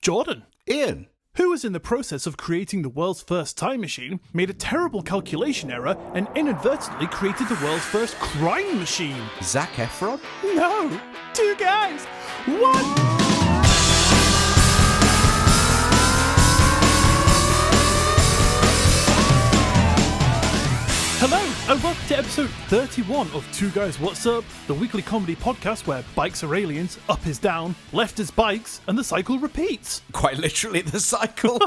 Jordan, Iain. who was in the process of creating the world's first time machine, made a terrible calculation error and inadvertently created the world's first crime machine. Zac Efron? No, two guys, one. Hello, and welcome to episode 31 of Two Guys What's Up, the weekly comedy podcast where bikes are aliens, up is down, left is bikes, and the cycle repeats. Quite literally the cycle.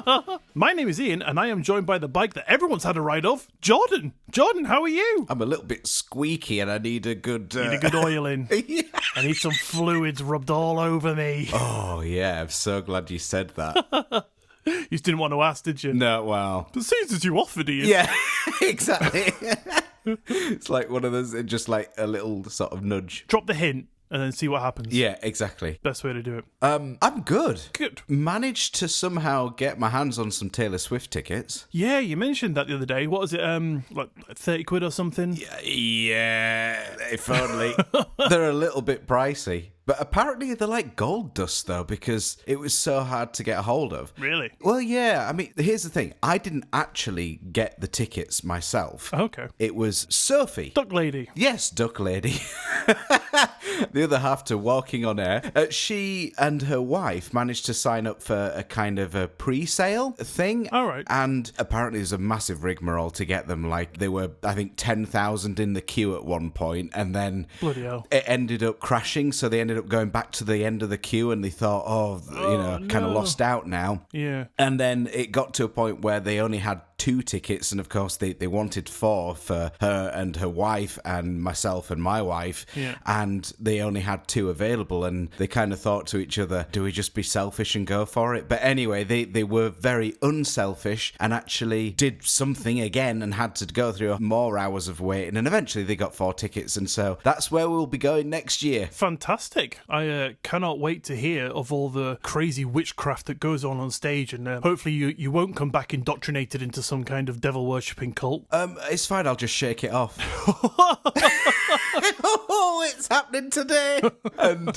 My name is Iain, and I am joined by the bike that everyone's had a ride of, Jordan. Jordan, how are you? I'm a little bit squeaky and I need a good... Need a good oil in. Yeah. I need some fluids rubbed all over me. Oh, yeah, I'm so glad you said that. You just didn't want to ask, did you? No, well... But seems as you offered, Iain. Yeah, exactly. It's like one of those, just like a little sort of nudge. Drop the hint and then see what happens. Yeah, exactly. Best way to do it. I'm good. Good. Managed to somehow get my hands on some Taylor Swift tickets. Yeah, you mentioned that the other day. What was it, like 30 quid or something? Yeah, if only. They're a little bit pricey. But apparently they're like gold dust, though, because it was so hard to get a hold of. Really? Well, yeah. I mean, here's the thing. I didn't actually get the tickets myself. Okay. It was Sophie. Duck Lady. Yes, Duck Lady. The other half to Walking on Air. She and her wife managed to sign up for a kind of a pre-sale thing. All right. And apparently there's a massive rigmarole to get them. Like, they were, I think, 10,000 in the queue at one point, and then Bloody hell. it ended up crashing, so they ended up going back to the end of the queue, and they thought, kind of lost out now. Yeah. And then it got to a point where they only had 2 tickets, and of course they wanted 4 for her and her wife and myself and my wife. Yeah. And they only had 2 available, and they kind of thought to each other, do we just be selfish and go for it? But anyway, they were very unselfish and actually did something again and had to go through more hours of waiting, and eventually they got 4 tickets, and so that's where we'll be going next year. Fantastic. I cannot wait to hear of all the crazy witchcraft that goes on stage, and hopefully you won't come back indoctrinated into some kind of devil-worshipping cult. It's fine, I'll just shake it off. Oh, it's happening today. And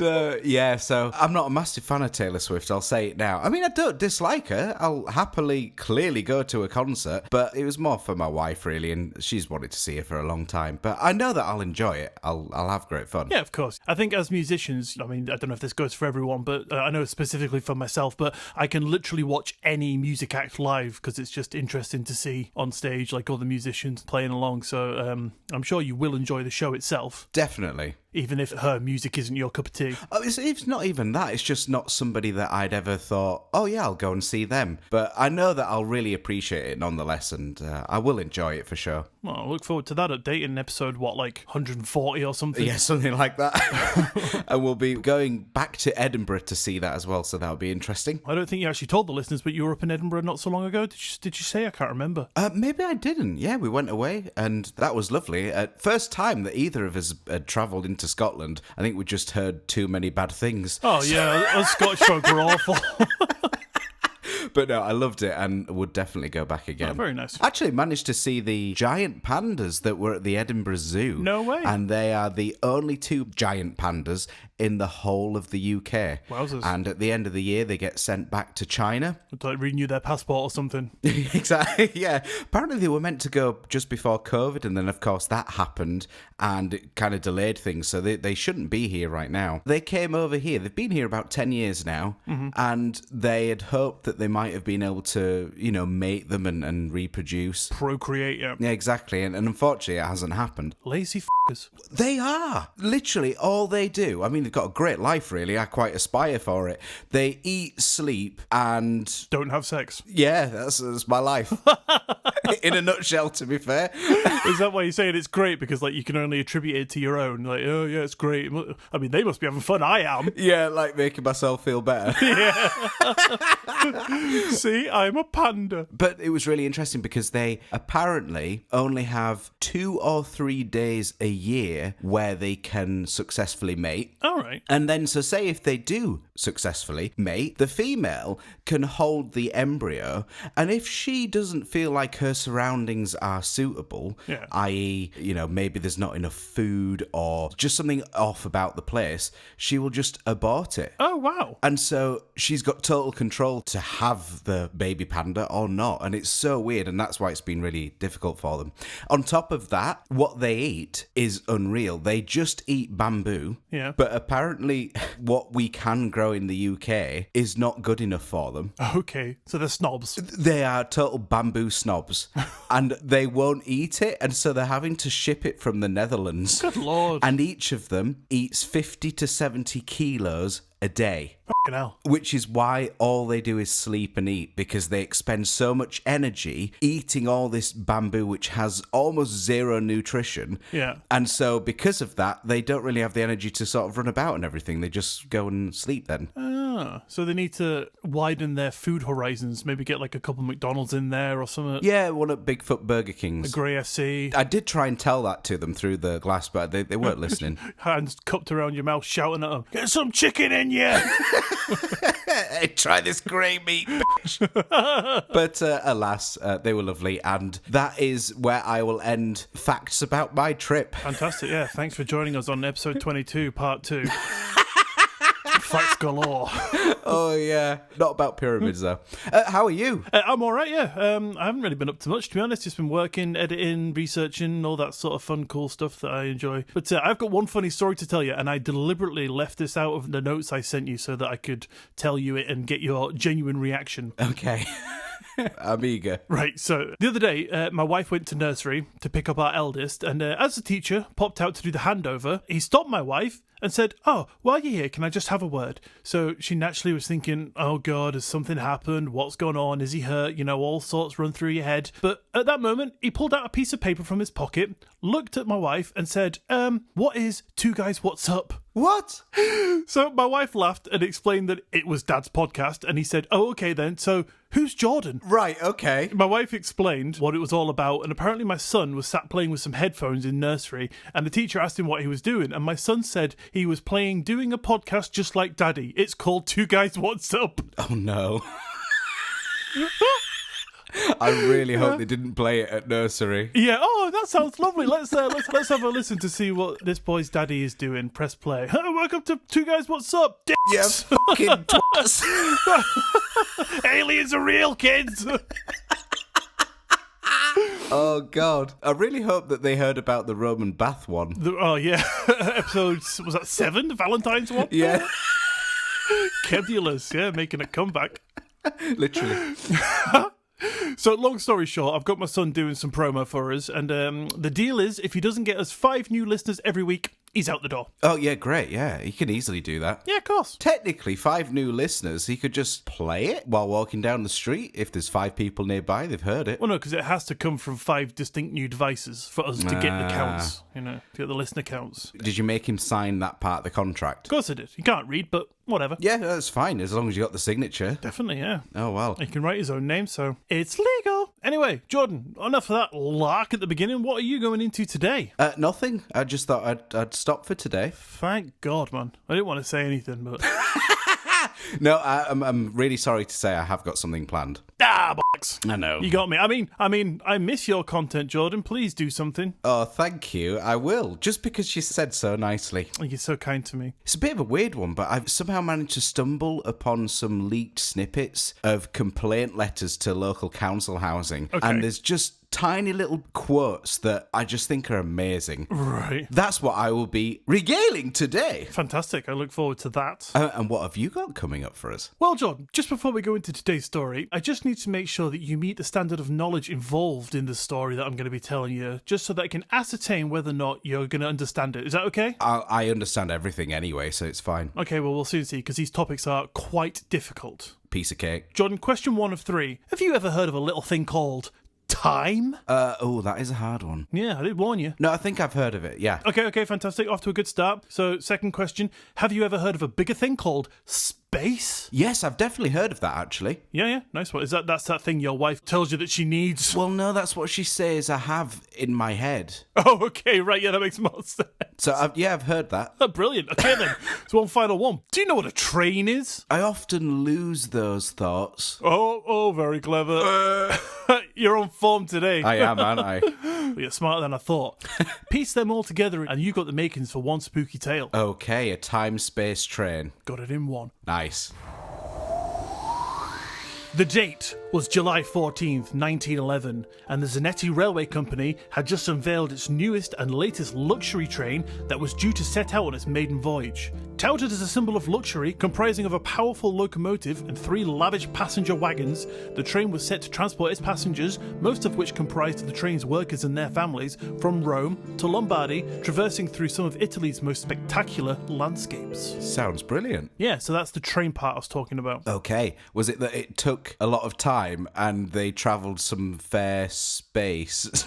so I'm not a massive fan of Taylor Swift, I'll say it now. I mean, I don't dislike her. I'll happily, clearly go to a concert, but it was more for my wife, really, and she's wanted to see her for a long time. But I know that I'll enjoy it. I'll have great fun. Yeah, of course. I think as musicians, I mean, I don't know if this goes for everyone, but I know specifically for myself, but I can literally watch any music act live because it's just interesting to see on stage, like all the musicians playing along. So I'm sure you will enjoy the show itself. Definitely. Even if her music isn't your cup of tea. Oh, it's not even that. It's just not somebody that I'd ever thought, oh yeah, I'll go and see them. But I know that I'll really appreciate it nonetheless, and I will enjoy it for sure. Well, I look forward to that update in episode, 140 or something? Yeah, something like that. And we'll be going back to Edinburgh to see that as well, so that'll be interesting. I don't think you actually told the listeners, but you were up in Edinburgh not so long ago. Did you say? I can't remember. Maybe I didn't. Yeah, we went away, and that was lovely. First time that either of us had travelled into Scotland. I think we just heard too many bad things. Oh, yeah, us Scottish folk were awful. But no, I loved it and would definitely go back again. Oh, very nice. Actually managed to see the giant pandas that were at the Edinburgh Zoo. No way. And they are the only 2 giant pandas in the whole of the UK. Wowzers. And at the end of the year, they get sent back to China. To like renew their passport or something. Exactly, yeah. Apparently they were meant to go just before COVID, and then of course that happened and it kind of delayed things, so they shouldn't be here right now. They came over here. They've been here about 10 years now, and they had hoped that they might have been able to, mate them and reproduce. Procreate, yeah. Yeah, exactly. And unfortunately, it hasn't happened. Lazy f***ers. They are. Literally all they do. I mean, they've got a great life, really. I quite aspire for it. They eat, sleep, and... don't have sex. Yeah, that's my life. In a nutshell, to be fair. Is that why you're saying it's great? Because, like, you can only attribute it to your own. Like, oh, yeah, it's great. I mean, they must be having fun. I am. Yeah, like making myself feel better. Yeah. See, I'm a panda. But it was really interesting because they apparently only have 2 or 3 days a year where they can successfully mate. All right. And then, so say if they do successfully mate, the female can hold the embryo, and if she doesn't feel like her surroundings are suitable, i.e., maybe there's not enough food or just something off about the place, she will just abort it. Oh, wow. And so she's got total control to have the baby panda or not, and it's so weird, and that's why it's been really difficult for them. On top of that, what they eat is unreal. They just eat bamboo, but apparently what we can grow in the UK is not good enough for them. Okay, so they're snobs. They are total bamboo snobs, and they won't eat it, and so they're having to ship it from the Netherlands. Good Lord. And each of them eats 50 to 70 kilos a day. Fucking hell. Which is why all they do is sleep and eat, because they expend so much energy eating all this bamboo, which has almost zero nutrition. Yeah. And so because of that, they don't really have the energy to sort of run about and everything. They just go and sleep then. So they need to widen their food horizons, maybe get like a couple McDonald's in there or something. Yeah, one at Bigfoot Burger King's. A Grey FC. I did try and tell that to them through the glass, but they weren't listening. Hands cupped around your mouth, shouting at them, "Get some chicken in you!" Hey, try this grey meat, bitch. But alas, they were lovely, and that is where I will end facts about my trip. Fantastic, yeah. Thanks for joining us on episode 22, part 2. Facts galore. Oh, yeah. Not about pyramids, though. How are you? I'm all right, yeah. I haven't really been up to much, to be honest. Just been working, editing, researching, all that sort of fun, cool stuff that I enjoy. But I've got one funny story to tell you, and I deliberately left this out of the notes I sent you so that I could tell you it and get your genuine reaction. Okay. I'm eager. Right, so the other day, my wife went to nursery to pick up our eldest, and as the teacher popped out to do the handover, he stopped my wife and said, "Oh, while you're here, can I just have a word?" So she naturally was thinking, "Oh God, has something happened? What's going on? Is he hurt?" All sorts run through your head. But at that moment, he pulled out a piece of paper from his pocket, looked at my wife and said, "What is Two Guys What's Up?" What? So my wife laughed and explained that it was Dad's podcast, and he said, "Oh, okay then, so who's Jordan?" Right, okay. My wife explained what it was all about, and apparently my son was sat playing with some headphones in nursery, and the teacher asked him what he was doing, and my son said he was doing a podcast just like Daddy. It's called Two Guys What's Up. Oh, no. I really hope they didn't play it at nursery. Yeah. Oh, that sounds lovely. Let's have a listen to see what this boy's daddy is doing. Press play. Welcome to Two Guys What's Up. Dicks. Yeah, fucking twats. Aliens are real, kids. Oh, God. I really hope that they heard about the Roman bath one. Oh, yeah. Episode, was that 7? The Valentine's one? Yeah. Kedulous, yeah, making a comeback. Literally. So, long story short, I've got my son doing some promo for us, and the deal is, if he doesn't get us 5 new listeners every week, he's out the door. Oh, yeah, great, yeah. He can easily do that. Yeah, of course. Technically, 5 new listeners, he could just play it while walking down the street. If there's 5 people nearby, they've heard it. Well, no, because it has to come from 5 distinct new devices for us to get the counts, to get the listener counts. Did you make him sign that part of the contract? Of course I did. He can't read, but whatever. Yeah, that's fine, as long as you got the signature. Definitely, yeah. Oh, well. He can write his own name, so it's legal. Anyway, Jordan, enough of that lark at the beginning. What are you going into today? Nothing. I just thought I'd stop for today. Thank God, man. I didn't want to say anything, but... No, I'm really sorry to say I have got something planned. Bollocks. I know. You got me. I mean, I miss your content, Jordan. Please do something. Oh, thank you. I will, just because you said so nicely. You're so kind to me. It's a bit of a weird one, but I've somehow managed to stumble upon some leaked snippets of complaint letters to local council housing. Okay. And there's just tiny little quotes that I just think are amazing. Right. That's what I will be regaling today. Fantastic. I look forward to that. And what have you got coming up for us? Well, Jordan, just before we go into today's story, I just need to make sure that you meet the standard of knowledge involved in the story that I'm going to be telling you, just so that I can ascertain whether or not you're going to understand it. Is that okay? I understand everything anyway, so it's fine. Okay, well, we'll soon see, because these topics are quite difficult. Piece of cake. Jordan, question 1 of 3. Have you ever heard of a little thing called time? That is a hard one. Yeah, I did warn you. No, I think I've heard of it, yeah. Okay, fantastic. Off to a good start. So, second question. Have you ever heard of a bigger thing called space? Yes, I've definitely heard of that, actually. Yeah, nice one. That's that thing your wife tells you that she needs? Well, no, that's what she says I have in my head. Oh, okay, right, yeah, that makes more sense. So, I've heard that. Oh, brilliant. Okay, then. So, one final one. Do you know what a train is? I often lose those thoughts. Oh, very clever. You're on form today. I am, aren't I? Well, you're smarter than I thought. Piece them all together and you got the makings for one spooky tale. Okay, a time-space train. Got it in one. Nice. The date was July 14th, 1911, and the Zanetti Railway Company had just unveiled its newest and latest luxury train that was due to set out on its maiden voyage. Touted as a symbol of luxury, comprising of a powerful locomotive and 3 lavish passenger wagons, the train was set to transport its passengers, most of which comprised of the train's workers and their families, from Rome to Lombardy, traversing through some of Italy's most spectacular landscapes. Sounds brilliant. Yeah, so that's the train part I was talking about. Okay. Was it that it took a lot of time and they travelled some fair space?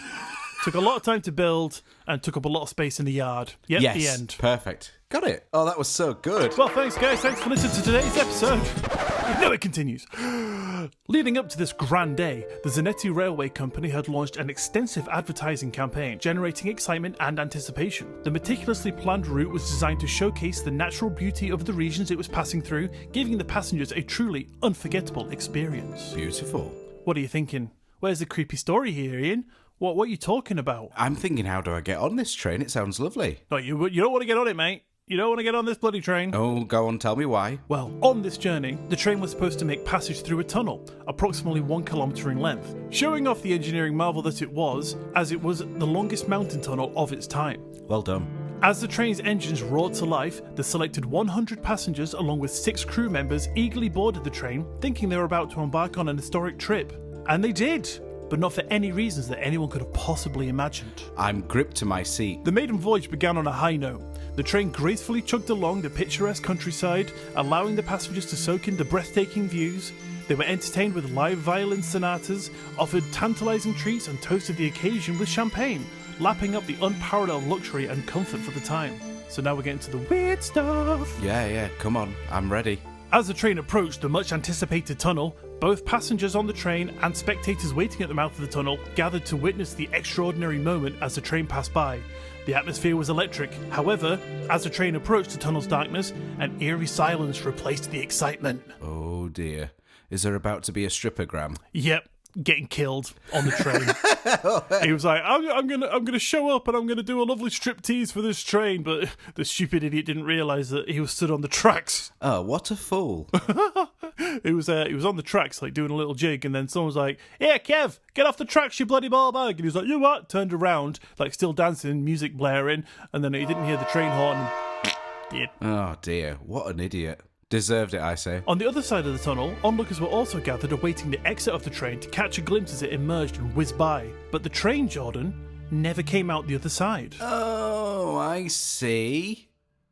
Took a lot of time to build and took up a lot of space in the yard. Yep, Yes. the end. Perfect. Got it. Oh, that was so good. Well, thanks, guys. Thanks for listening to today's episode. Now it continues. Leading up to this grand day, the Zanetti Railway Company had launched an extensive advertising campaign, generating excitement and anticipation. The meticulously planned route was designed to showcase the natural beauty of the regions it was passing through, giving the passengers a truly unforgettable experience. Beautiful. What are you thinking? Where's the creepy story here, Ian? What are you talking about? I'm thinking, how do I get on this train? It sounds lovely. No, you don't want to get on it, mate. You don't want to get on this bloody train. Oh, go on, tell me why. Well, on this journey, the train was supposed to make passage through a tunnel, approximately 1 kilometre in length, showing off the engineering marvel that it was, as it was the longest mountain tunnel of its time. Well done. As the train's engines roared to life, the selected 100 passengers, along with 6 crew members, eagerly boarded the train, thinking they were about to embark on an historic trip. And they did! But not for any reasons that anyone could have possibly imagined. I'm gripped to my seat. The maiden voyage began on a high note. The train gracefully chugged along the picturesque countryside, allowing the passengers to soak in the breathtaking views. They were entertained with live violin sonatas, offered tantalising treats and toasted the occasion with champagne, lapping up the unparalleled luxury and comfort for the time. So now we're getting to the weird stuff. Yeah, come on. I'm ready. As the train approached the much anticipated tunnel, both passengers on the train and spectators waiting at the mouth of the tunnel gathered to witness the extraordinary moment as the train passed by. The atmosphere was electric. However, as the train approached the tunnel's darkness, an eerie silence replaced the excitement. Oh dear. Is there about to be a strippogram? Yep, getting killed on the train. He was like, I'm gonna show up and I'm gonna do a lovely striptease for this train, but the stupid idiot didn't realise that he was stood on the tracks. Oh, what a fool. He was on the tracks, like doing a little jig, and then someone was like, "Here, Kev, get off the tracks, you bloody ball bag!" And he was like, "You what?" Turned around, like still dancing, music blaring, and then he didn't hear the train horn. And did. Oh dear, what an idiot. Deserved it, I say. On the other side of the tunnel, onlookers were also gathered awaiting the exit of the train to catch a glimpse as it emerged and whizzed by. But the train, Jordan, never came out the other side. Oh, I see.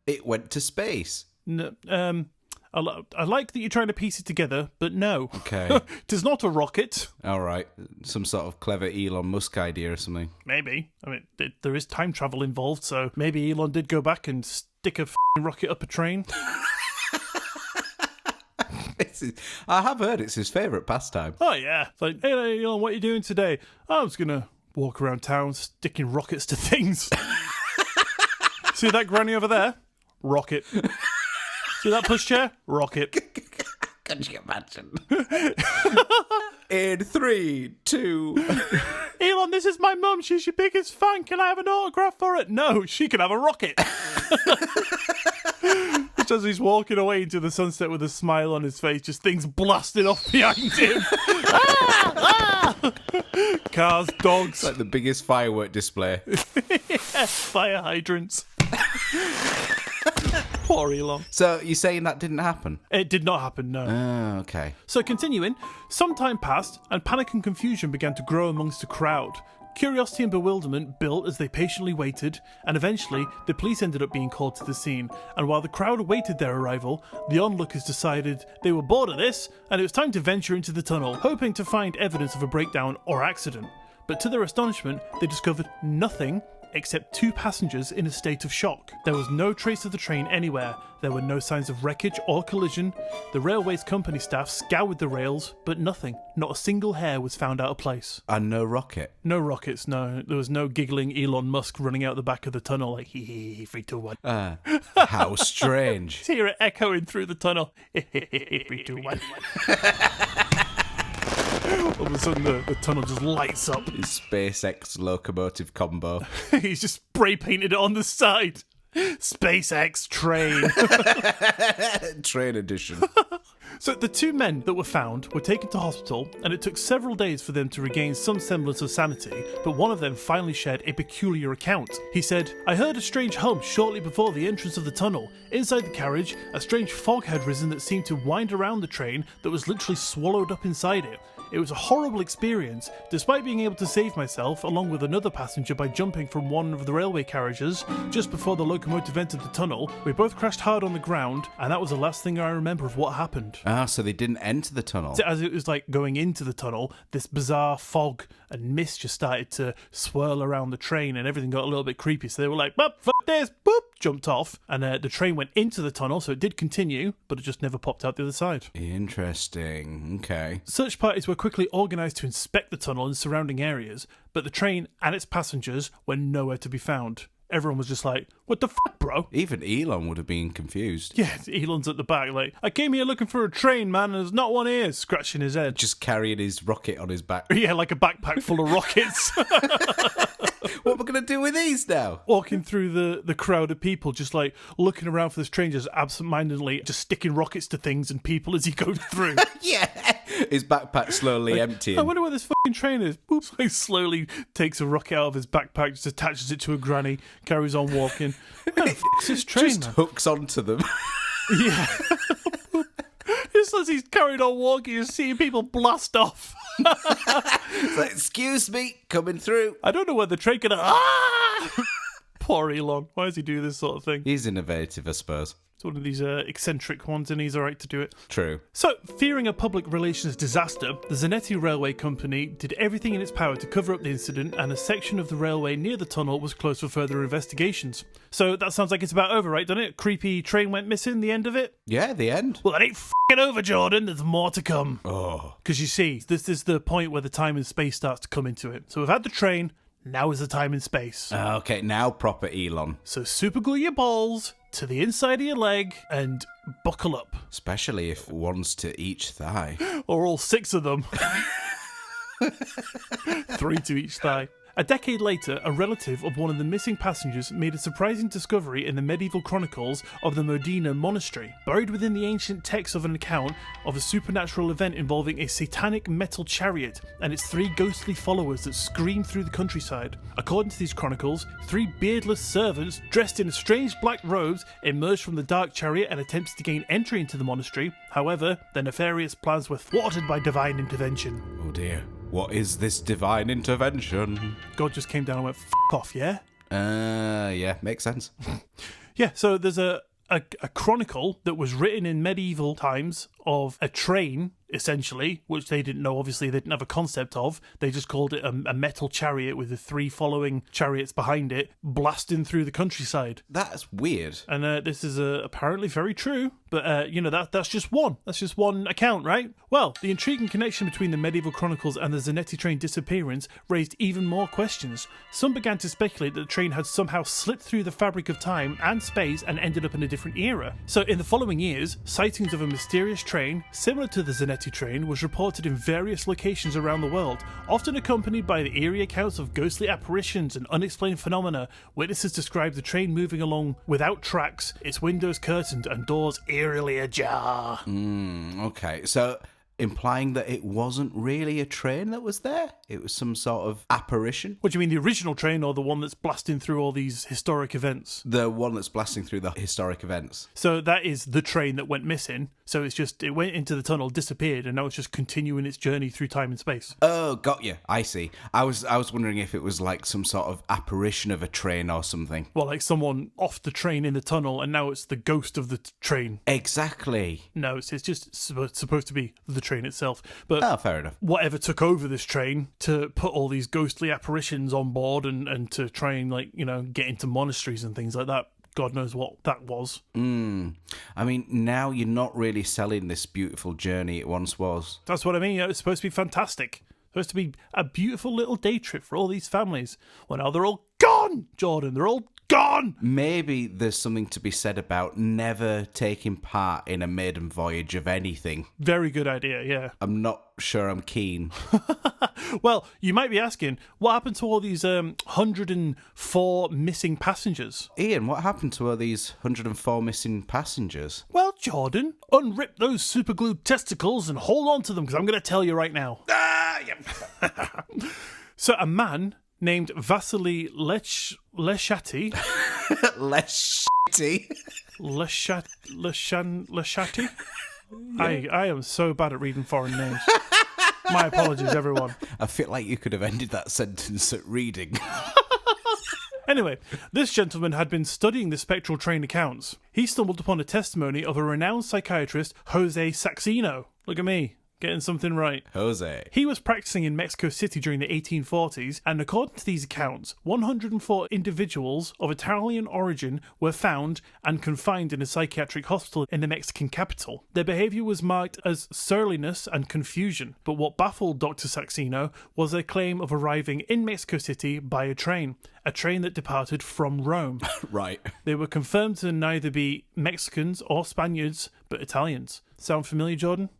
It went to space. I like that you're trying to piece it together, but no. Okay. Tis not a rocket. All right. Some sort of clever Elon Musk idea or something. Maybe. I mean, there is time travel involved, so maybe Elon did go back and stick a f***ing rocket up a train. I have heard it's his favourite pastime. Oh, yeah. It's like, hey, Elon, what are you doing today? I was going to walk around town sticking rockets to things. See that granny over there? Rocket. See that pushchair? Rocket. Could you imagine? In 3, 2... Elon, this is my mum. She's your biggest fan. Can I have an autograph for it? No, she can have a rocket. Just as he's walking away into the sunset with a smile on his face, just things blasting off behind him. Cars, dogs. It's like the biggest firework display. Yeah, fire hydrants. Poor Elon. So you're saying that didn't happen? It did not happen, no. Oh, okay. So continuing, some time passed and panic and confusion began to grow amongst the crowd. Curiosity and bewilderment built as they patiently waited, and eventually the police ended up being called to the scene, and while the crowd awaited their arrival, the onlookers decided they were bored of this, and it was time to venture into the tunnel, hoping to find evidence of a breakdown or accident. But to their astonishment, they discovered nothing except 2 passengers in a state of shock. There was no trace of the train anywhere. There were no signs of wreckage or collision. The railway's company staff scoured the rails, but nothing. Not a single hair was found out of place. And no rocket? No rockets, no. There was no giggling Elon Musk running out the back of the tunnel like, hee hee, 3, 2, 1. How strange. Hear it echoing through the tunnel. 3, 2, 1. All of a sudden, the tunnel just lights up. His SpaceX locomotive combo. He's just spray painted it on the side. SpaceX train. Train edition. So the 2 men that were found were taken to hospital, and it took several days for them to regain some semblance of sanity, but one of them finally shared a peculiar account. He said, "I heard a strange hum shortly before the entrance of the tunnel. Inside the carriage, a strange fog had risen that seemed to wind around the train that was literally swallowed up inside it. It was a horrible experience. Despite being able to save myself, along with another passenger, by jumping from one of the railway carriages, just before the locomotive entered the tunnel, we both crashed hard on the ground, and that was the last thing I remember of what happened." So they didn't enter the tunnel. So as it was like going into the tunnel, this bizarre fog and mist just started to swirl around the train, and everything got a little bit creepy. So they were like, fuck this, boop, jumped off, and the train went into the tunnel, so it did continue, but it just never popped out the other side. Interesting. Okay. Search parties were quickly organised to inspect the tunnel and surrounding areas, but the train and its passengers were nowhere to be found. Everyone was just like, what the fuck, bro? Even Elon would have been confused. Yeah, Elon's at the back like, I came here looking for a train, man, and there's not one here, scratching his head. Just carrying his rocket on his back. Yeah, like a backpack full of rockets. What am I going to do with these now? Walking through the crowd of people, just like looking around for the strangers, absentmindedly just sticking rockets to things and people as he goes through. Yeah. His backpack slowly emptying. I wonder where this fucking train is. Boop. So he slowly takes a rocket out of his backpack, just attaches it to a granny, carries on walking. Where the fuck's this train, just man? hooks onto them. Yeah. Just as he's carried on walking, you're seeing people blast off. It's like, excuse me, coming through. I don't know where the train can... Poor Elon. Why does he do this sort of thing? He's innovative, I suppose. It's one of these eccentric ones, and he's alright to do it. True. So, fearing a public relations disaster, the Zanetti Railway Company did everything in its power to cover up the incident, and a section of the railway near the tunnel was closed for further investigations. So that sounds like it's about over, right, doesn't it? Creepy train went missing, the end of it? Yeah, the end. Well, that ain't f***ing over, Jordan. There's more to come. Oh. Because you see, this is the point where the time and space starts to come into it. So we've had the train, now is the time and space. Okay, now proper Elon. So super glue your balls to the inside of your leg and buckle up. Especially if one's to each thigh. Or all 6 of them. 3 to each thigh. A decade later, a relative of one of the missing passengers made a surprising discovery in the medieval chronicles of the Modena monastery. Buried within the ancient text of an account of a supernatural event involving a satanic metal chariot and its 3 ghostly followers that screamed through the countryside. According to these chronicles, 3 beardless servants dressed in strange black robes emerged from the dark chariot and attempted to gain entry into the monastery. However, their nefarious plans were thwarted by divine intervention. Oh dear. What is this divine intervention? God just came down and went, F off, yeah? Yeah, makes sense. Yeah, so there's a chronicle that was written in medieval times of a train, essentially, which they didn't know, obviously, they didn't have a concept of. They just called it a metal chariot with the 3 following chariots behind it, blasting through the countryside. That's weird. And this is apparently very true, but, that's just one. That's just one account, right? Well, the intriguing connection between the medieval chronicles and the Zanetti train disappearance raised even more questions. Some began to speculate that the train had somehow slipped through the fabric of time and space and ended up in a different era. So in the following years, sightings of a mysterious train, similar to the Zanetti train, was reported in various locations around the world, often accompanied by the eerie accounts of ghostly apparitions and unexplained phenomena. Witnesses described the train moving along without tracks, its windows curtained and doors eerily ajar. Okay, so implying that it wasn't really a train that was there. It was some sort of apparition. What do you mean, the original train or the one that's blasting through all these historic events? The one that's blasting through the historic events. So that is the train that went missing. So it's just, it went into the tunnel, disappeared, and now it's just continuing its journey through time and space. Oh, got you. I see. I was wondering if it was like some sort of apparition of a train or something. Well, like someone off the train in the tunnel, and now it's the ghost of the train. Exactly. No, it's just supposed to be the train itself. But Fair enough. whatever took over this train to put all these ghostly apparitions on board and to try and, like, you know, get into monasteries and things like that. God knows what that was. I mean, now you're not really selling this beautiful journey it once was. That's what I mean. It's supposed to be fantastic. It's supposed to be a beautiful little day trip for all these families. Well, now they're all gone, Jordan. They're all gone. Maybe there's something to be said about never taking part in a maiden voyage of anything. Very good idea, yeah. I'm not sure I'm keen. Well, you might be asking, what happened to all these 104 missing passengers? Ian, what happened to all these 104 missing passengers? Well, Jordan, unrip those superglued testicles and hold on to them, because I'm going to tell you right now. So a man named Vasily Leshati. Leshati? I am so bad at reading foreign names. My apologies, everyone. I feel like you could have ended that sentence at reading. Anyway, this gentleman had been studying the spectral train accounts. He stumbled upon a testimony of a renowned psychiatrist, Jose Saxino. Look at me, getting something right. Jose. He was practicing in Mexico City during the 1840s, and according to these accounts, 104 individuals of Italian origin were found and confined in a psychiatric hospital in the Mexican capital. Their behaviour was marked as surliness and confusion, but what baffled Dr. Saxino was their claim of arriving in Mexico City by a train that departed from Rome. Right. They were confirmed to neither be Mexicans or Spaniards, but Italians. Sound familiar, Jordan?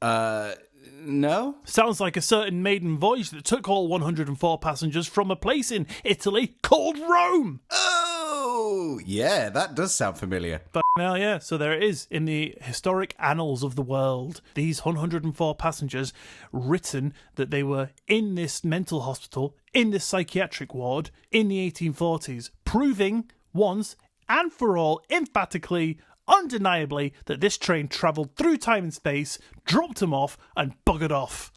No? Sounds like a certain maiden voyage that took all 104 passengers from a place in Italy called Rome. Oh, yeah, that does sound familiar. But now, yeah, so there it is in the historic annals of the world. These 104 passengers written that they were in this mental hospital, in this psychiatric ward in the 1840s, proving once and for all, emphatically, undeniably, that this train travelled through time and space, dropped them off, and buggered off.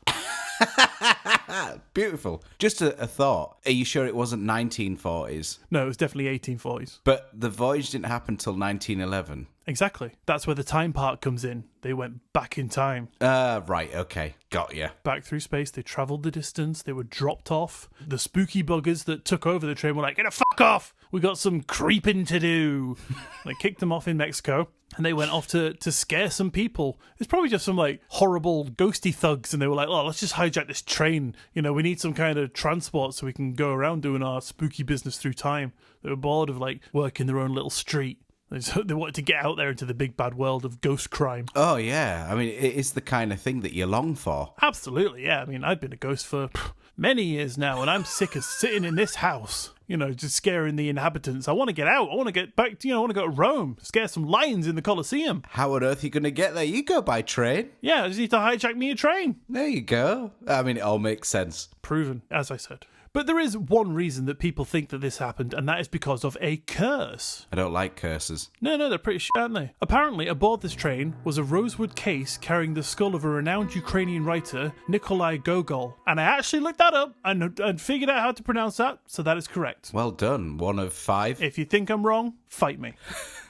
Beautiful. Just a thought. Are you sure it wasn't 1940s? No, it was definitely 1840s. But the voyage didn't happen till 1911. Exactly. That's where the time part comes in. They went back in time. Right, okay. Got ya. Back through space, they travelled the distance, they were dropped off. The spooky buggers that took over the train were like, get the fuck off! We got some creeping to do. They kicked them off in Mexico, and they went off to scare some people. It's probably just some, like, horrible ghosty thugs, and they were like, oh, let's just hijack this train. You know, we need some kind of transport so we can go around doing our spooky business through time. They were bored of, like, working their own little street. They wanted to get out there into the big bad world of ghost crime. Oh, yeah. I mean, it is the kind of thing that you long for. Absolutely, yeah. I mean, I've been a ghost for many years now, and I'm sick of sitting in this house, you know, just scaring the inhabitants. I want to get out. I want to get back, I want to go to Rome, scare some lions in the Colosseum. How on earth are you going to get there? You go by train. Yeah, I just need to hijack me a train. There you go. I mean, it all makes sense. Proven, as I said. But there is one reason that people think that this happened, and that is because of a curse. I don't like curses. No, they're pretty shit, aren't they? Apparently, aboard this train was a rosewood case carrying the skull of a renowned Ukrainian writer, Nikolai Gogol. And I actually looked that up and figured out how to pronounce that, so that is correct. Well done. 1 of 5. If you think I'm wrong, fight me.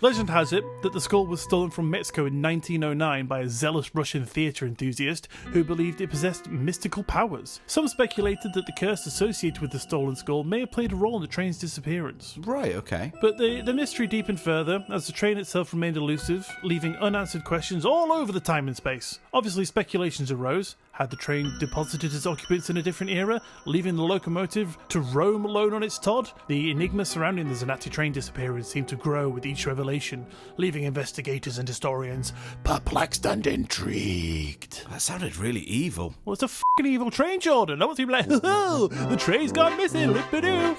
Legend has it that the skull was stolen from Mexico in 1909 by a zealous Russian theatre enthusiast who believed it possessed mystical powers. Some speculated that the curse associated with the stolen skull may have played a role in the train's disappearance. Right, okay. But the mystery deepened further as the train itself remained elusive, leaving unanswered questions all over the time and space. Obviously, speculations arose. Had the train deposited its occupants in a different era, leaving the locomotive to roam alone on its Todd? The enigma surrounding the Zanatti train disappearance seemed to grow with each revelation, leaving investigators and historians perplexed and intrigued. That sounded really evil. Well, it's a fucking evil train, Jordan. I want to be like, oh, the train's gone missing, lip-a-doo.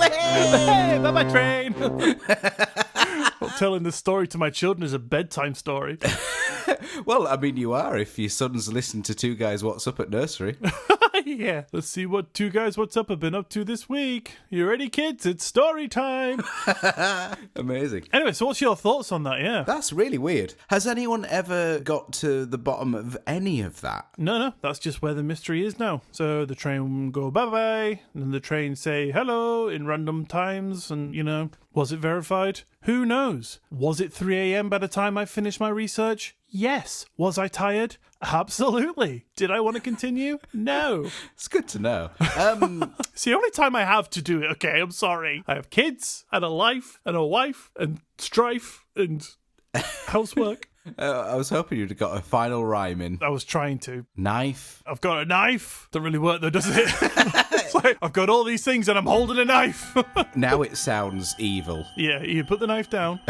Hey, bye-bye, train. Well, telling this story to my children as a bedtime story. Well, I mean, you are if your son's listening to Two Guys What's Up at nursery. Yeah. Let's see what Two Guys What's Up have been up to this week. You ready, kids? It's story time. Amazing. Anyway, so what's your thoughts on that? Yeah. That's really weird. Has anyone ever got to the bottom of any of that? No, that's just where the mystery is now. So the train will go bye-bye, and then the train say hello in random times, and, was it verified? Who knows? Was it 3 a.m. by the time I finished my research? Yes. Was I tired? Absolutely. Did I want to continue? No. It's good to know. It's the only time I have to do it, okay? I'm sorry. I have kids, and a life, and a wife, and strife, and housework. I was hoping you'd have got a final rhyme in. I was trying to. Knife. I've got a knife. Doesn't really work though, does it? It's like, I've got all these things and I'm holding a knife. Now it sounds evil. Yeah, you put the knife down.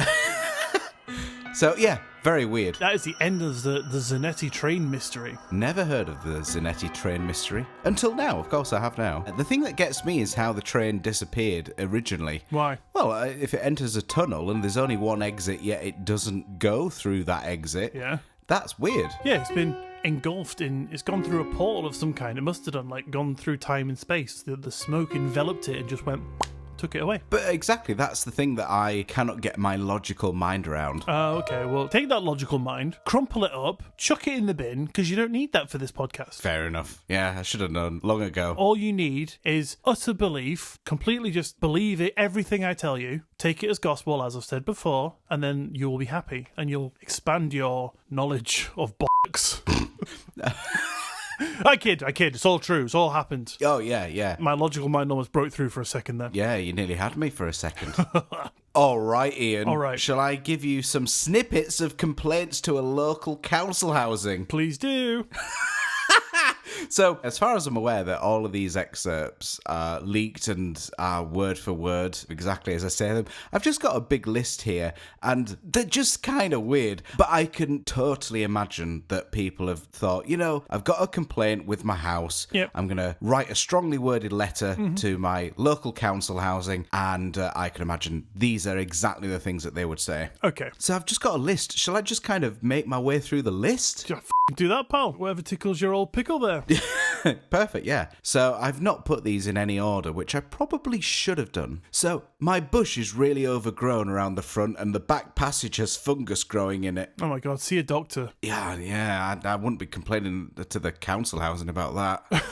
So, yeah, very weird. That is the end of the Zanetti train mystery. Never heard of the Zanetti train mystery. Until now, of course I have now. The thing that gets me is how the train disappeared originally. Why? Well, if it enters a tunnel and there's only one exit, yet it doesn't go through that exit, Yeah. that's weird. Yeah, it's been engulfed it's gone through a portal of some kind. It must have done, gone through time and space. The smoke enveloped it and just took it away. But exactly, that's the thing that I cannot get my logical mind around. Okay, well, take that logical mind, crumple it up, chuck it in the bin, because you don't need that for this podcast. Fair enough. Yeah, I should have known long ago. All you need is utter belief, completely just believe it, everything I tell you, take it as gospel, as I've said before, and then you will be happy, and you'll expand your knowledge of bollocks. I kid. It's all true. It's all happened. Oh, yeah. My logical mind almost broke through for a second there. Yeah, you nearly had me for a second. All right, Ian. All right. Shall I give you some snippets of complaints to a local council housing? Please do. So, as far as I'm aware, that all of these excerpts are leaked and are word for word, exactly as I say them. I've just got a big list here, and they're just kind of weird, but I can totally imagine that people have thought, I've got a complaint with my house. Yep. I'm going to write a strongly worded letter to my local council housing, and I can imagine these are exactly the things that they would say. Okay. So I've just got a list. Shall I just kind of make my way through the list? Yeah, do that, pal. Whatever tickles your old pickle there. Perfect, yeah. So I've not put these in any order, which I probably should have done. So my bush is really overgrown around the front and the back passage has fungus growing in it. Oh my God, see a doctor. Yeah, I wouldn't be complaining to the council housing about that.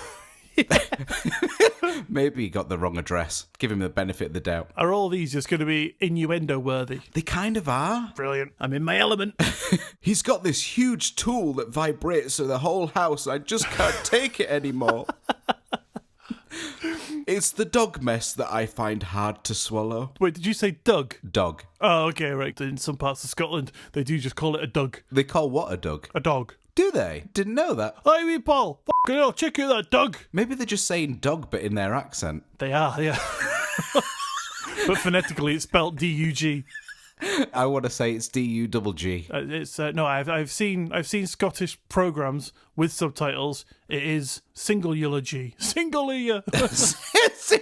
Maybe he got the wrong address. Give him the benefit of the doubt. Are all these just going to be innuendo worthy? They kind of are. Brilliant. I'm in my element. He's got this huge tool that vibrates through the whole house. I just can't take it anymore. It's the dog mess that I find hard to swallow. Wait, did you say Doug? Dog. Oh, okay, right. In some parts of Scotland, they do just call it a Doug. They call what a dog? A dog. Do they? Didn't know that. Hey, wee Paul. Fucking hell, check out that Doug. Maybe they're just saying dog, but in their accent. They are, yeah. But phonetically, it's spelt D-U-G. I want to say it's D-U-double-G. It's no. I've seen Scottish programs with subtitles. It is single eulogy. Single ear.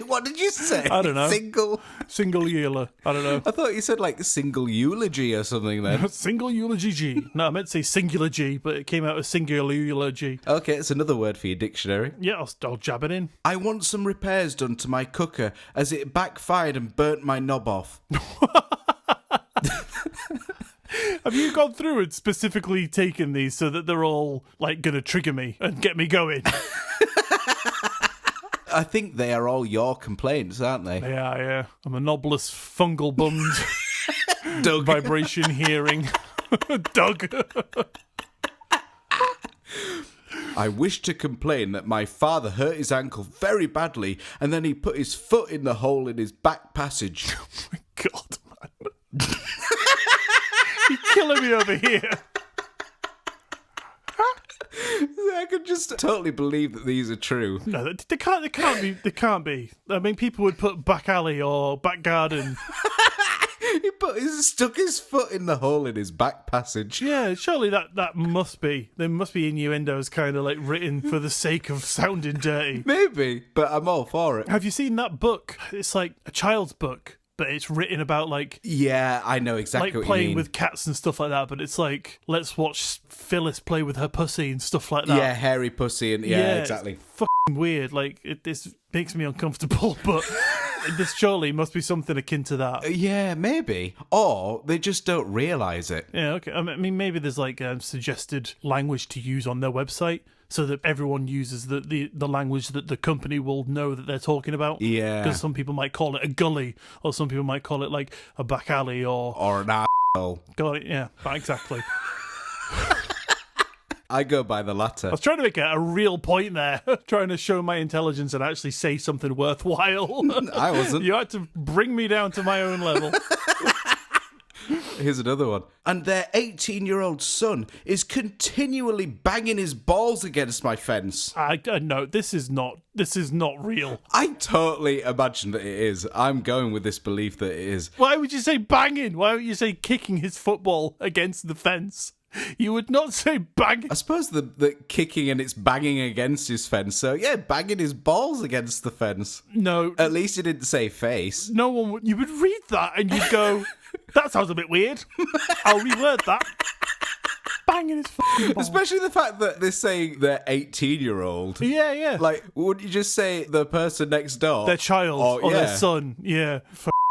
What did you say? I don't know. Single ear. I don't know. I thought you said like single eulogy or something then. Single eulogy G. No, I meant to say singular G, but it came out as singular eulogy. Okay, it's another word for your dictionary. Yeah, I'll jab it in. I want some repairs done to my cooker as it backfired and burnt my knob off. Have you gone through and specifically taken these so that they're all going to trigger me and get me going? I think they are all your complaints, aren't they? Yeah. I'm a knobless, fungal bummed, Doug. vibration hearing. Doug. I wish to complain that my father hurt his ankle very badly and then he put his foot in the hole in his back passage. Oh my God, man. You're killing me over here. I could just totally believe that these are true. No, they can't be. I mean, people would put back alley or back garden. He stuck his foot in the hole in his back passage. Yeah, surely that must be. There must be innuendos kind of written for the sake of sounding dirty. Maybe, but I'm all for it. Have you seen that book? It's like a child's book. but it's written about like Yeah, I know exactly like what you playing mean. with cats and stuff like that. But it's like, let's watch Phyllis play with her pussy and stuff like that. Yeah, hairy pussy and yeah, exactly. It's fucking weird. Like this makes me uncomfortable, but this surely must be something akin to that. Yeah, maybe. Or they just don't realise it. Yeah, okay. I mean, maybe there's like suggested language to use on their website so that everyone uses the language that the company will know that they're talking about. Yeah. Because some people might call it a gully, or some people might call it like a back alley, Or an asshole. Got it? Yeah, exactly. I go by the latter. I was trying to make a real point there, trying to show my intelligence and actually say something worthwhile. I wasn't. You had to bring me down to my own level. Here's another one. And their 18-year-old son is continually banging his balls against my fence. No, this is not real. I totally imagine that it is. I'm going with this belief that it is. Why would you say banging? Why would you say kicking his football against the fence? You would not say banging. I suppose the kicking and it's banging against his fence. So, yeah, banging his balls against the fence. No. At least he didn't say face. No one would. You would read that and you'd go, that sounds a bit weird. I'll reword that. Banging his fucking balls. Especially the fact that they're saying their 18-year-old. Yeah, yeah. Like, wouldn't you just say the person next door? Their child or their son. Yeah.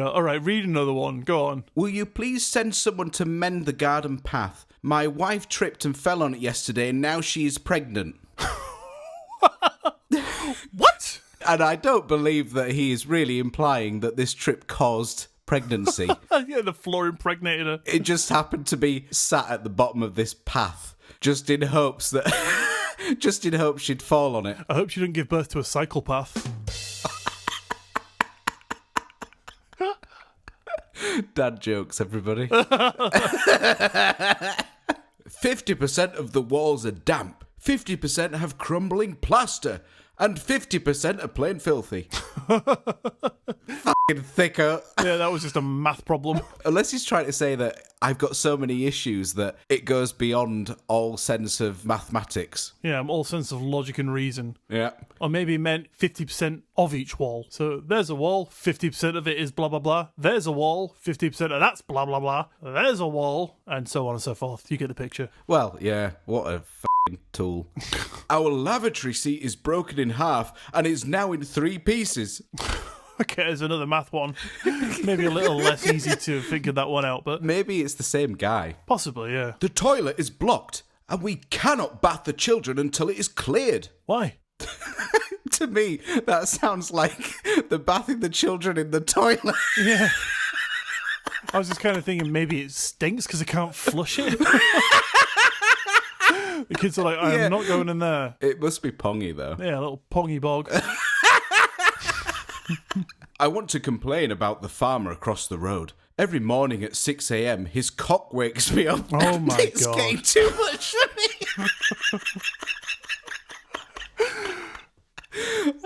All right, read another one. Go on. Will you please send someone to mend the garden path? My wife tripped and fell on it yesterday and now she is pregnant. What? And I don't believe that he is really implying that this trip caused pregnancy. Yeah, the floor impregnated her. It just happened to be sat at the bottom of this path, just in hopes that... just in hopes she'd fall on it. I hope she didn't give birth to a psychopath. Dad jokes, everybody. 50% of the walls are damp, 50% have crumbling plaster, and 50% are plain filthy. Fucking thicko. Yeah, that was just a math problem. Unless he's trying to say that I've got so many issues that it goes beyond all sense of mathematics. Yeah, all sense of logic and reason. Yeah. Or maybe it meant 50% of each wall. So there's a wall, 50% of it is blah, blah, blah. There's a wall, 50% of that's blah, blah, blah. There's a wall, and so on and so forth. You get the picture. Well, yeah, what a fucking tool. Our lavatory seat is broken in half and is now in 3 pieces. Okay, there's another math one. Maybe a little less easy to figure that one out, but Maybe it's the same guy. possibly, yeah. The toilet is blocked and we cannot bath the children until it is cleared. Why? To me, that sounds like the bathing the children in the toilet. Yeah. I was just kind of thinking maybe it stinks because I can't flush it. The kids are like, I'm Yeah. not going in there. It must be pongy, though. Yeah, a little pongy bog. I want to complain about the farmer across the road. Every morning at 6 a.m, his cock wakes me up. Oh my it's God. getting too much for me.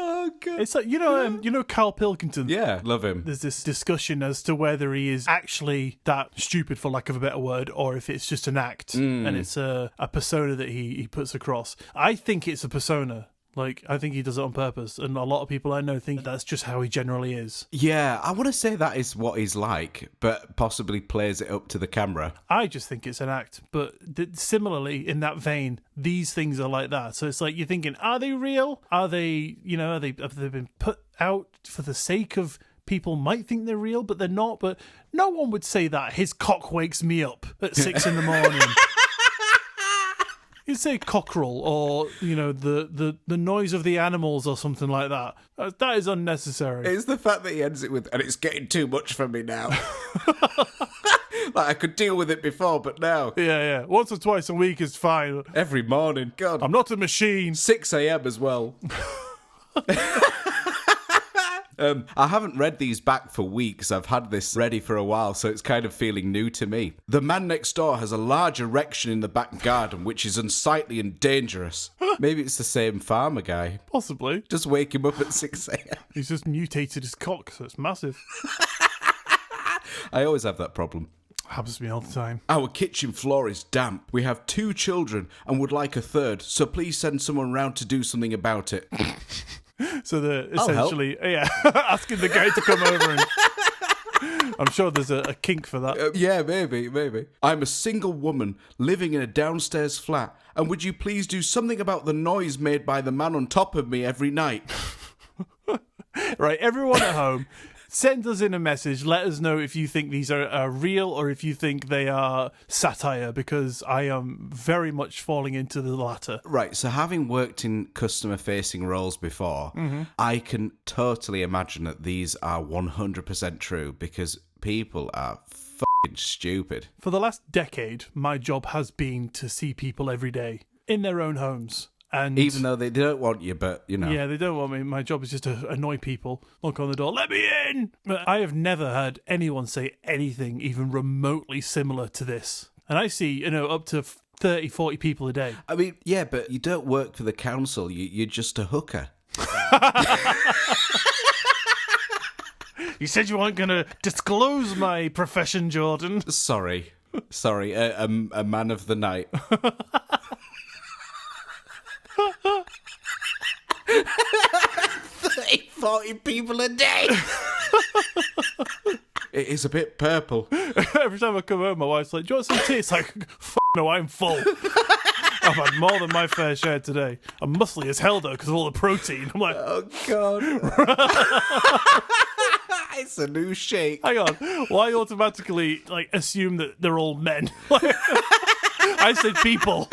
Oh, God. It's like, you know Carl Pilkington? Yeah, love him. There's this discussion as to whether he is actually that stupid, for lack of a better word, or if it's just an act and it's a persona that he puts across. I think it's a persona. Like, I think he does it on purpose, and a lot of people I know think that's just how he generally is. Yeah, I want to say that is what he's like, but possibly plays it up to the camera. I just think it's an act, but similarly, in that vein, these things are like that. So it's like you're thinking, are they real? Are they, have they been put out for the sake of people might think they're real, but they're not? But no one would say that. His cock wakes me up at 6 a.m. You'd say cockerel or, the noise of the animals or something like that. That is unnecessary. It's the fact that he ends it with, and it's getting too much for me now. Like, I could deal with it before, but now. Yeah. Once or twice a week is fine. Every morning. God. I'm not a machine. 6 a.m. as well. I haven't read these back for weeks. I've had this ready for a while, so it's kind of feeling new to me. The man next door has a large erection in the back garden, which is unsightly and dangerous. Maybe it's the same farmer guy. Possibly. Just wake him up at 6 a.m. He's just mutated his cock, so it's massive. I always have that problem. Happens to me all the time. Our kitchen floor is damp. We have 2 children and would like a third, so please send someone round to do something about it. So they're essentially, asking the guy to come over and I'm sure there's a kink for that. Yeah, maybe. I'm a single woman living in a downstairs flat, and would you please do something about the noise made by the man on top of me every night? Right, everyone at home, send us in a message. Let us know if you think these are real or if you think they are satire, because I am very much falling into the latter. Right, so having worked in customer-facing roles before, I can totally imagine that these are 100% true, because people are fucking stupid. For the last decade, my job has been to see people every day in their own homes. And even though they don't want you, but, you know. Yeah, they don't want me. My job is just to annoy people, knock on the door, let me in! But I have never heard anyone say anything even remotely similar to this. And I see, up to 30, 40 people a day. I mean, yeah, but you don't work for the council. You're just a hooker. You said you weren't going to disclose my profession, Jordan. Sorry, a man of the night. 30, 40 people a day. It is a bit purple. Every time I come home, my wife's like, do you want some tea? It's like, no, I'm full. I've had more than my fair share today. I'm muscly as hell, though, because of all the protein. I'm like, Oh, God. It's a new shake. Hang on. Why automatically assume that they're all men? I said people.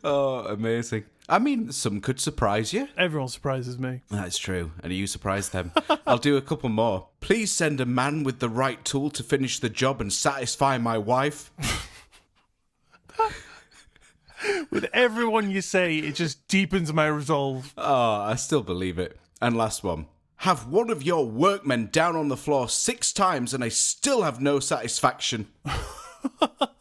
Oh, amazing. I mean, some could surprise you. Everyone surprises me. That's true. And you surprise them. I'll do a couple more. Please send a man with the right tool to finish the job and satisfy my wife. With everyone you say, it just deepens my resolve. Oh, I still believe it. And last one. Have one of your workmen down on the floor 6 times and I still have no satisfaction.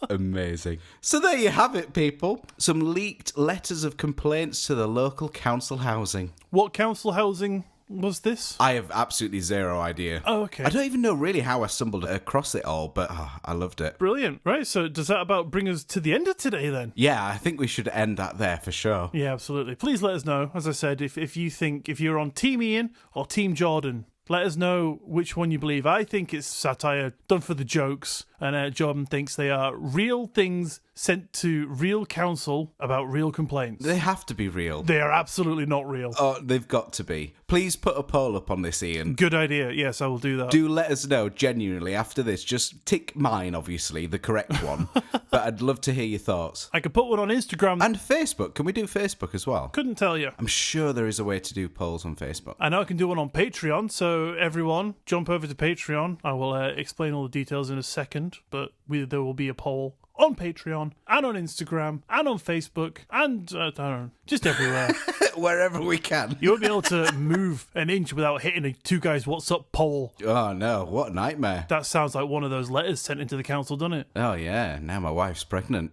Amazing. So there you have it, people. Some leaked letters of complaints to the local council housing. What council housing was this? I have absolutely zero idea. Oh, okay. I don't even know really how I stumbled across it all, but I loved it. Brilliant. Right, so does that about bring us to the end of today then? Yeah, I think we should end that there for sure. Yeah, absolutely. Please let us know, as I said, if you're on Team Iain or Team Jordan. Let us know which one you believe. I think it's satire done for the jokes, and Jordan thinks they are real things sent to real council about real complaints. They have to be real. They are absolutely not real. Oh, they've got to be. Please put a poll up on this, Iain. Good idea. Yes, I will do that. Do let us know, genuinely, after this. Just tick mine, obviously, the correct one. But I'd love to hear your thoughts. I could put one on Instagram. And Facebook. Can we do Facebook as well? Couldn't tell you. I'm sure there is a way to do polls on Facebook. I know I can do one on Patreon, so everyone, jump over to Patreon. I will explain all the details in a second, but there will be a poll on Patreon and on Instagram and on Facebook and, I don't know, just everywhere. Wherever we can. You won't be able to move an inch without hitting a Two Guys What's Up poll. Oh, no. What a nightmare. That sounds like one of those letters sent into the council, doesn't it? Oh, yeah. Now my wife's pregnant.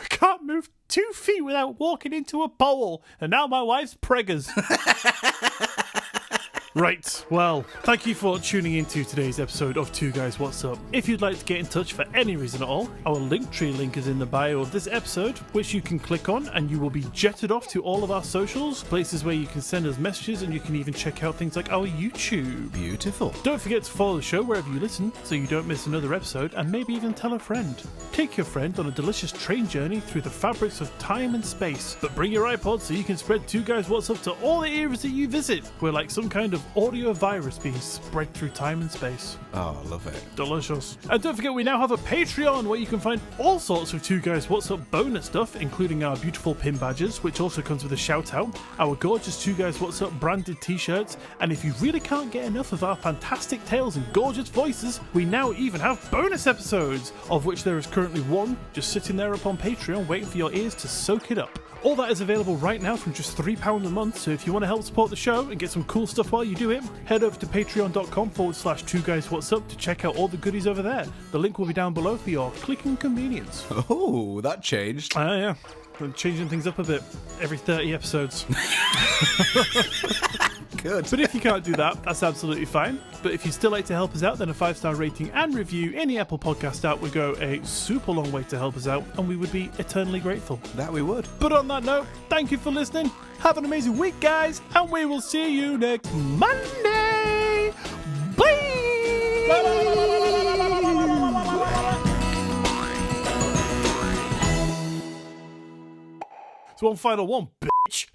Can't move 2 feet without walking into a pole. And now my wife's preggers. Right, well, thank you for tuning into today's episode of Two Guys What's Up. If you'd like to get in touch for any reason at all, our Linktree link is in the bio of this episode, which you can click on and you will be jetted off to all of our socials, places where you can send us messages and you can even check out things like our YouTube. Beautiful. Don't forget to follow the show wherever you listen so you don't miss another episode, and maybe even tell a friend. Take your friend on a delicious train journey through the fabrics of time and space, but bring your iPod so you can spread Two Guys What's Up to all the eras that you visit. We're like some kind of audio virus being spread through time and space. Oh, I love it. Delicious. And don't forget, we now have a Patreon where you can find all sorts of Two Guys What's Up bonus stuff, including our beautiful pin badges, which also comes with a shout out, our gorgeous Two Guys What's Up branded t-shirts, and if you really can't get enough of our fantastic tales and gorgeous voices, we now even have bonus episodes, of which there is currently one just sitting there up on Patreon waiting for your ears to soak it up. All that is available right now from just £3 a month, so if you want to help support the show and get some cool stuff while you do it, head over to patreon.com/2guyswhatsup to check out all the goodies over there. The link will be down below for your clicking convenience. Oh, that changed. Yeah. I'm changing things up a bit every 30 episodes. Good. But if you can't do that, that's absolutely fine. But if you'd still like to help us out, then a 5-star rating and review in the Apple Podcast app would go a super long way to help us out, and we would be eternally grateful. That we would. But on that note, thank you for listening. Have an amazing week, guys, and we will see you next Monday. Bye! Bye! It's one final one, bitch.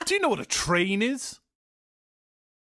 Do you know what a train is?